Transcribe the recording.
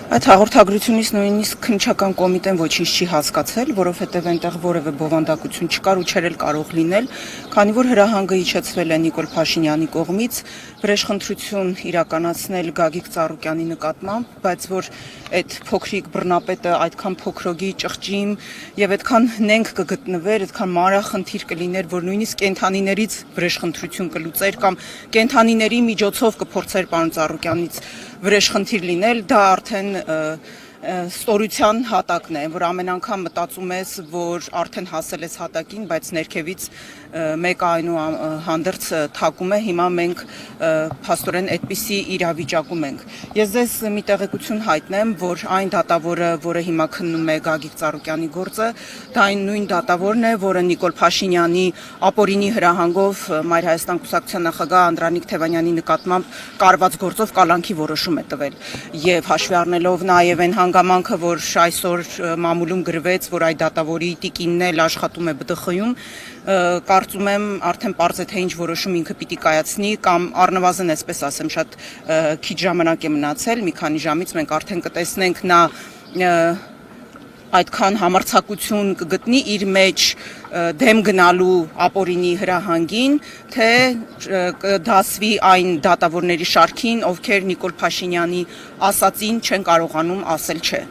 Այդ հաղորդագրությունից նույնիսկ քննչական կոմիտեն ոչինչ չի հասկացել, որովհետև այնտեղ որևէ բովանդակություն չկար ու չէր էլ կարող լինել, քանի որ հրահանգը իջեցվել է Նիկոլ Փաշինյանի կողմից վրեժխնդրություն իրականացնել Գագիկ Ծառուկյանի նկատմամբ, բայց որ այդ փոքրիկ բռնապետը այդքան փոքրոգի ճղճիմ եւ այդքան նենք կգտնվեր, այդքան մանրախնդիր կլիներ, որ նույնիսկ կենթանիներից վրեժխնդրություն կլուծեր կամ կենթանիների միջոցով կփորձեր պարոն Ծառուկյանից վրեժխնդիր լինել, դա արդեն ստորության հատակն է, որ ամեն անգամ մտածում ես, որ արդեն հասել ես հատակին, բայց ներքևից մեկը այնուհանդերձ թակում է, հիմա մենք փաստորեն այդպիսի իրավիճակում ենք։ Ես ձեզ մի տեղեկություն հայտնեմ, որ այն դատավորը, որը հիմա քննում է Գագիկ Ծառուկյանի գործը, դա այն նույն դատավորն է, որը Նիկոլ Փաշինյանի ապօրինի հրահանգով Մայր Հայաստան կուսակցության նախագահ Անդրանիկ Թևանյանի նկատմամբ կարված գործով կալանքի որոշում է տվել։ Եվ հաշվի առնելով նաև այն հանգամանքը, որ այսօր մամուլում գրվեց, որ այդ դատավորի տիկինն էլ աշխատում է ԲԴԽ-ում, կարծում եմ արդեն պարզ է թե ինչ որոշում ինքը պիտի կայացնի կամ առնվազն այսպես ասեմ, շատ քիչ ժամանակ է մնացել, մի քանի ժամից մենք արդեն կտեսնենք նա այդքան համարձակություն կգտնի իր մեջ դեմ գնալու ապօրինի հրահանգին, թե կդասվի այն դատավորների շարքին, ովքեր Նիկոլ Փաշինյանի ասածին չեն կարողանում ասել չէ։